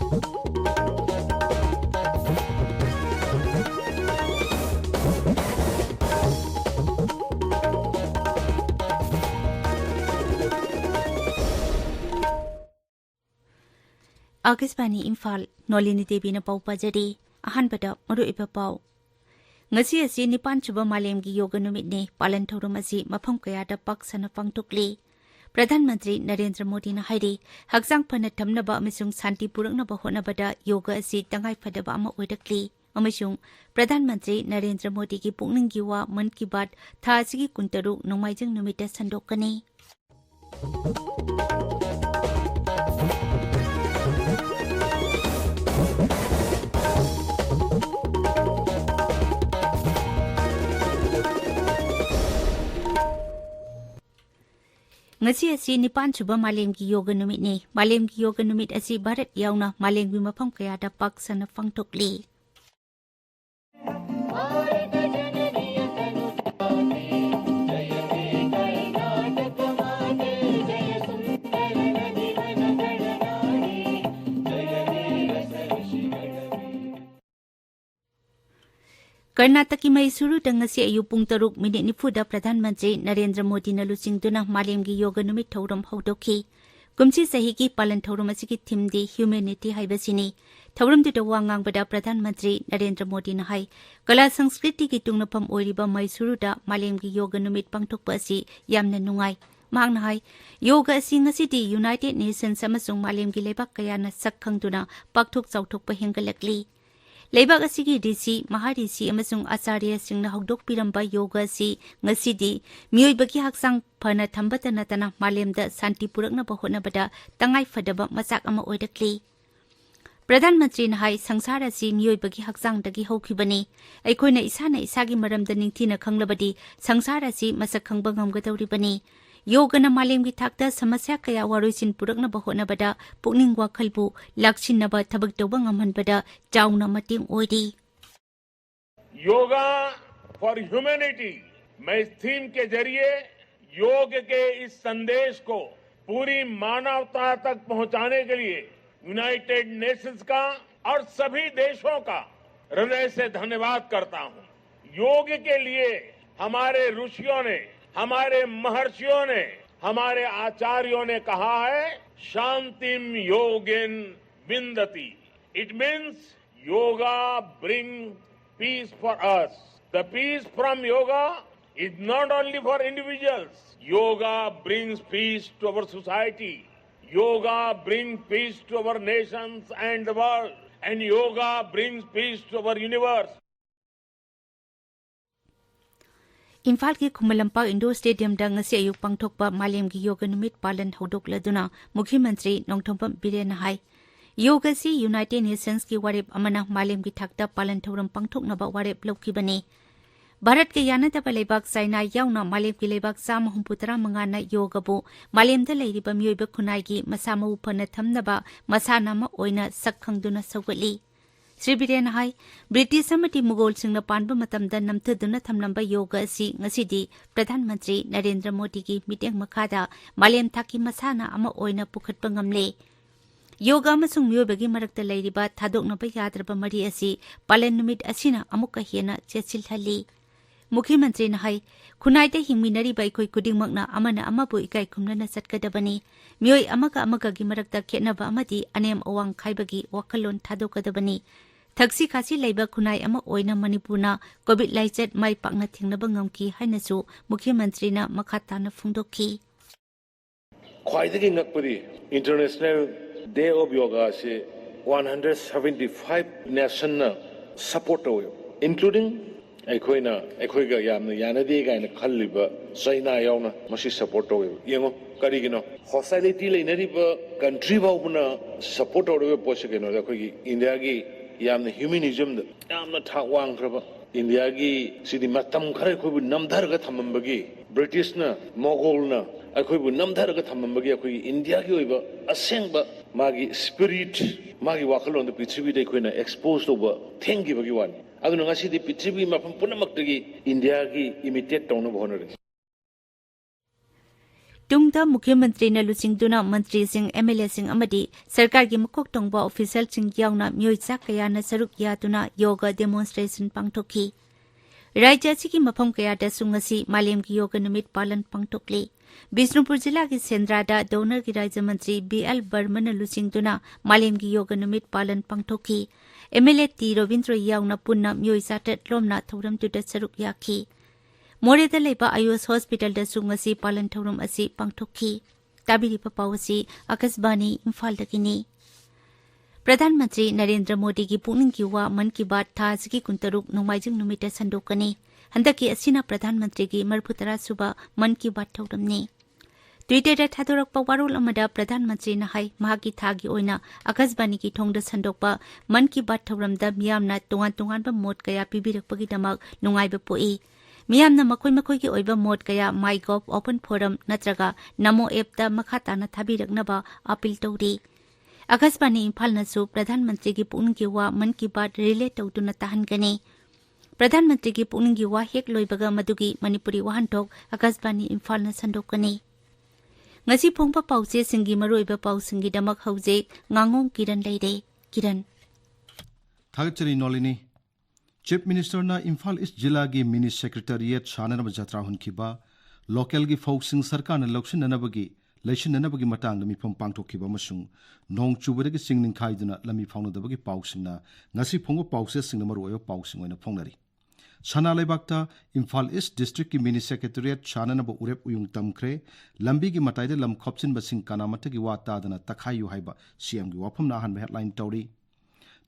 Augustbani Imphal Nolini Devi na pau pajari ahanbada maruiba pau ngasi asi nipan chuba malemgi yoga numit ne palan thorum asi mafam kayada paksana pangtukli Pradhan Mantri Narendra Modi na hairi haksang phana thamnaba amasung santi puraknaba honabada yoga asi tangai phadaba ama oidakli amasung Pradhan Mantri Narendra Modi ki pukninggi wa man ki baat tha asigi kuntaru nongmaijang numita sandokani ngasi asi nipan chuba malemgi yoga numit ni malemgi yoga numit asi Bharat yauna malemgi mafam kayada paksana pangtukli Karnataki Mysuru dangasi ayu pung taruk minit nifuda Pradhan Mantri Narendra Modi na lusingduna malemgi yoga numit thauram haudoki kumchi sahigi palan thauram asigi thimdi humanity haibasini thauram de wangang bada Pradhan Mantri Narendra Modi na hai kala sanskriti ki tungnapam oiriba Mysuru da malemgi yoga numit pangthokpa asi yamna nungai mahangna hai yoga asi ngasidi United Nations amasung malemgi lebak kayana sakhangduna pakthok chauthokpa hengalakli Leibak asigi DC Mahadisi amasung Acharya singna hokdok piramba yoga si ngasidi miyoibagi haksang phana thambata natana malemda santi purakna bahona bada tangai fadaba masak ama oidakli Pradhan Mantri na hai sangsara si miyoibagi haksang dagi hokibani aikoina isana isagi maramda ningthina khanglabadi sangsara si masak khangba ngamgadawribani yoga na malemgi thakta samasya kaya waroisin purakna bahona bada pukning wakhalbu lakchinaba thabak tawba ngamhanbada chauna mating oidi yoga for humanity मैं इस theme के जरिए योग के इस संदेश को पूरी मानवता तक पहुंचाने के लिए यूनाइटेड नेशंस का और सभी देशों का हृदय से धन्यवाद करता हूं योग के लिए हमारे ऋषियों ने हमारे महर्षियों ने हमारे आचार्यों ने कहा है शांतिम योगिन विंदति it means yoga bring peace for us the peace from yoga is not only for individuals yoga brings peace to our society yoga bring peace to our nations and the world and yoga brings peace to our universe Imphal ki Khumalampa Indoor Stadium da ngasi ayuk pangthokpa malemgi yoga numit palan hodokladuna Mukhyamantri Nongthompam Biren hai yoga si United Nations ki warep amana malemgi thakta palan thoram pangthoknaba warep lokibani Bharat ke yanataba leibak China yauna malemgi leibak 139 na yoga bu malemda leiriba miyoiba khunai gi masama upana thamnaba masana ma oina sakhangduna sawgali Sri Biren hai British amati Mughal singna panba matamda namthaduna thamlamba yoga si ngasidi Pradhan Mantri Narendra Modi ki miteng makhada malem thaki masana ama oina pukhatpa ngamle yoga amasung miyoibagi marakta leiriba thadoknaba yadraba mari asi palan numit asina amukka hena chechilhali Mukhyamantri na hai khunaida hingminari bai koi kudingmakna amana amabu ikai khumnana satkadabani miyoi amaka amaka gi marakta khenaba amadi anem awang khaibagi wakalon thadokadabani Thaksi khasi leiba khunai ama oina Manipurna COVID laichet mai pakna thingnaba ngamki hainasu Mukhyamantri na makhata na phungdokhi Khwaidagi ngakpari International Day of Yoga se 175 nation na support awe including aikhoiga yamna yanadi gaina khalliba China yauna masi support awe yengo karigino hostility leinariba country baubuna support awe posegeno akhoi India gi yamna humanism da yamna thawang kraba India gi sidi matam khare khoibu namdharga thamambagi British na Mughal na akhoibu namdharga thamambagi akhoi India gi oiba asengba magi spirit magi wakalon da prithvi de khoina expose toba thengi bagi wan aduna ngasi di prithvi mafam punamak gi India gi imitate tawna bhonare Tungda Mukhyamantri Luchingduna Mantri Singh MLA Singh Amadi Sarkar gi Makok Tongba official Singh yauna myoi chak kaya na saruk yatuna yoga demonstration pangthokhi. Rajya asigi mafam kaya da sungasi Malem gi yoga numit palan pangthokli. Bisnupur jila gi Sendrada Donor gi Rajya Mantri BL Barman Luchingduna Malem gi yoga numit palan pangthokhi. MLA T Rovindra yauna punna myoi satet lomna thoram tuda saruk yakhi. Moreda leba Ayos Hospital da sungasi palan thorum asi pangthokhi. Tabiri papawasi Akasbani Imphal dakini. Pradhan Mantri Narendra Modi ki puning ki wa man ki baat tha sigi kuntaruk nomaijing numita sandokani. Handaki asina Pradhan Mantri ki marphutara suba man ki baat thoramni. Twitter da thadorakpa warul amada Pradhan Mantri na hai mahaki thagi oina Akasbani ki thongda sandokpa man ki baat thoramda miyamna tongan ba mot kaya pibirakpagi damak nungaiba poi. Miyamna makoi ki oiba mode kaya MyGov Open Forum natraga Namo app da makhata na thabiraknaba appeal tawri. Akasbani Imphal nasu Pradhan Mantri ki puning ki wa man ki baat relate tawtuna tahangani. Pradhan Mantri ki puning ki wa hek loibaga madugi Manipuri wahantok Akasbani Imphal na sandokani. Ngasi phongpa pause singi maroiba pausingi damak hauze Ngangom Kiran leide. Kiran. Thagachari Nolini Chief Minister na Imphal East Jilla gi Mini Secretariat Shananaba Jatra Hunkiba, Local gi Foxing Sarkana Lokshin Nanabagi, Leshin Nanabagi Matang Lami Pom Pangto Kiba Masung, Nong Chubadagi Singing Kaiduna, Lami Pound the Bagi Pausina, Nasi Pongo Pauses in the Maroyo Pausing in a Pongari. Sana Lebakta, Imphal East District gi Mini Secretariat Shananaba Urep Uyung Tamkre, Lambigi Mataide Lam Kopsin Basing Kanamatagi Wata than a Takayu Haiba, CM Wapam Nahan headline Tori.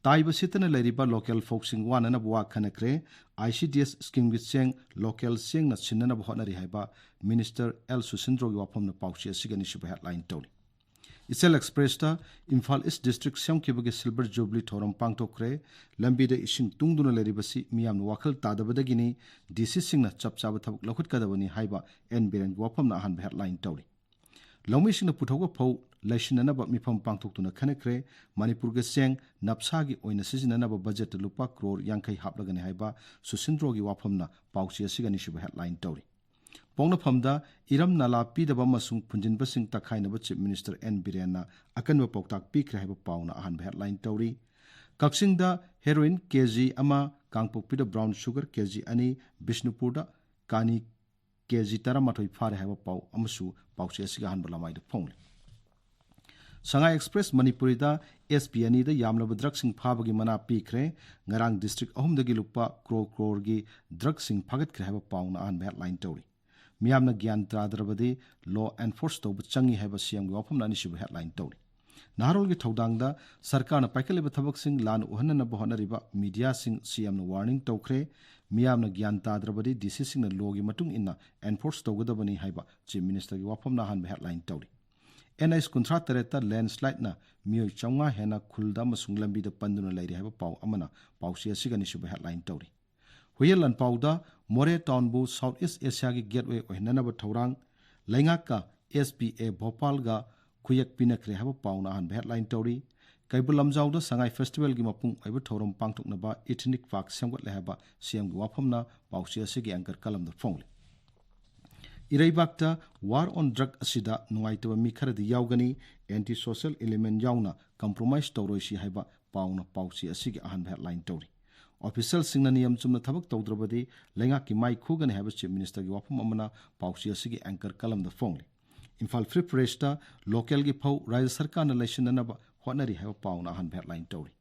Taiba sitana leriba local folksing one and abwa kanakre ICDS scheme with seng local seng na sinana bhonari haiba Minister L Susindro wapom na pauchi sigani shiba headline toni. Isel Express ta Imphal East District Siam Kibagi Silver Jubilee Thoram Pangtokre Lambi de Ishing Tungduna Leribasi Miam Wakal Tadabadagini DC Sing na Chapchaba Lakut Kadabani haiba N Biran wapom na han headline toni. Lomising na putoga po Laishinanaba Mipam Pangtokuna Kanakre, Manipur Geseng, Napsagi oina Sizinanaba budget lupa crore Yankai Haplagani Haiba, Susindrogi Wapamna, Pausia Siganishiba headline Tori. Pongna Pamda, Iram Nala Pidaba Masung Punjin Basing Takainaba Chief Minister N. Birena, Akanwa Poktak Pikra Haiba Pauna Han headline Tori. Kaksingda heroin KG Ama, Kangpok Pida Brown Sugar KG Ani, Bishnupurda, Kani KG Taramatoi Fare Haiba Pau, Amasu, Pausia Sigahan Balamai the Pong. Shanghai Express Manipuri da SPNE da yamlaba drug sing phabagi mana pikre ngarang district ahum dagi lupa crore gi drug sing phagat kre haba pauna an headline tori miyamna gyan tradrabadi law enforce to changi haba siam gi wafam nani shibu headline tori naharol gi thodang da sarkar na paikale ba thabak sing lan uhanna na bahona riba media sing siam na warning tokre miyamna gyan tradrabadi DC sing na law gi matung inna enforce to godabani haba chief minister gi wafam na han headline tori NIS Kuntra Tereta landslide na Mio Changa Hena Kulda Masunglambi the Panduna Lady have a pow amana, Pausia Siganishiba headline Tori. Huyelan Powda, More Townbu, Southeast Asia Gateway or Nanaba Torang, Langaka, SPA Bhopalga, Kuyak Pinakre have a pound and headline Tori. Kaibulam Zauda Sangai Festival Gimapung, Ever Torum Pangtok Naba, Ethnic Park, Samwat Lehaba, Siam Wapamna, Pausia Sigi Anchor Kalam the Phone. Iraibakta war on drug asida nuaitaba mikara di yaugani anti-social element yauna compromise tauroisi haiba pauna pausi asigi ahan headline tori. Official singna niyam chumna thabak taudrabadi lenga ki mai khugani haiba chief minister gi wapum amana pausi asigi anchor kalam the phone. Imphal Free Press ta local gi phau Rajya Sarkar na laisina ba honari haiba pauna ahan headline tori.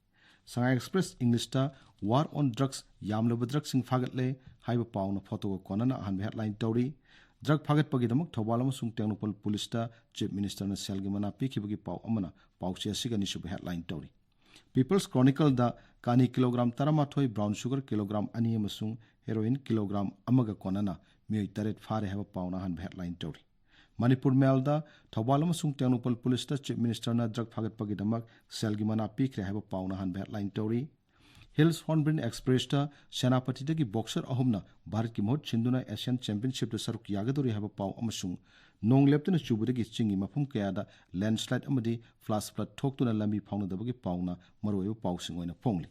Shanghai Express English ta war on drugs yamlaba drug sing phagatle haiba pauna photo ko konana ahan headline tori. Drug Paget Pagidamak, Tobalama Sung Technopol Police, Chief Minister na Selgimana Pikibagi Pau Amana, Pausia Siganishu headline Tori. People's Chronicle da Kani kilogram Taramatoi brown sugar kilogram Aniamasung, heroin kilogram Amaga Konana, Mui Taret Fare have a pauna and headline Tori. Manipur Melda, Tobalama Sung Technopol Police, Chief Minister na Drug Paget Pagidamak, Selgimana Pikre have a pauna and headline Tori. Hills Hornbill Express ta Senapati dagi boxer ahumna Bharat ki mohot chinduna Asian Championship da saruk yagadori haba pau amasung nong leptuna chubudagi chingi mafum kayada landslide amadi flash flood thoktuna lambi phauna dabagi pauna maroyo pausing oina phongli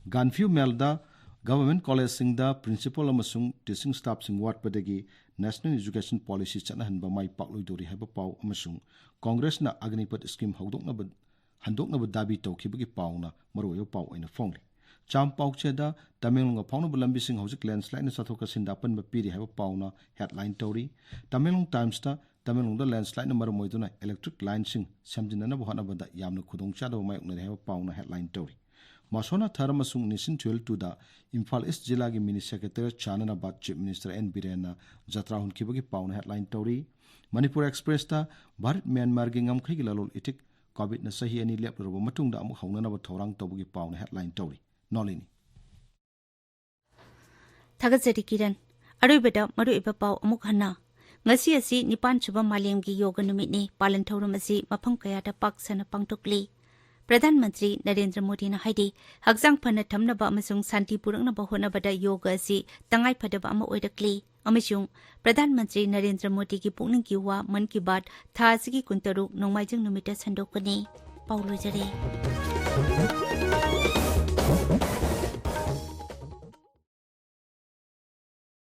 Ganfiu Melda Government college singda principal amasung teaching staff sing watpadagi National Education Policy chanahanba mai pakloi haiba pau amasung Congress na Agnipat scheme handoknaba dabi tawkhibagi pauna maroyo pau aina phongli cham pau cheda Tamilong phongna bulambi sing hojik landslide na sathoka sinda panba piri haiba pauna headline tori Tamilong Times ta Tamilong da landslide na maromoiduna electric line sing samjinana bohanabada yamna khudong chado mai ukna haiba pauna headline tori Masona Tharamasung Nisin 12 da Imphal East Jilla gi Mini Secretary Chananabad Chief Minister N. Birena Jatra hun kibagi pauna headline tori Manipur Express ta Bharat Myanmar gi ngamkhai gi lalol itik COVID na sahi ani lep robo matung da amuk hauna na thorang tawgi pauna headline tori Nolini Thagajari Kiran Arubeda maru iba pau amuk hana ngasi asi nipan chuba malem gi yoga numit ni palan thorum asi mafam kaya da pak sana pangtokli Pradhanmantri Narendra Modi na haidi hakjang phana thamnaba amasung santi purangna honabada yoga si tangai phadaba ama oidakli amasung Pradhanmantri Narendra Modi ki pukning ki wa man ki baat tha sigi kuntaruk nongmaijang numita sandokani paulojare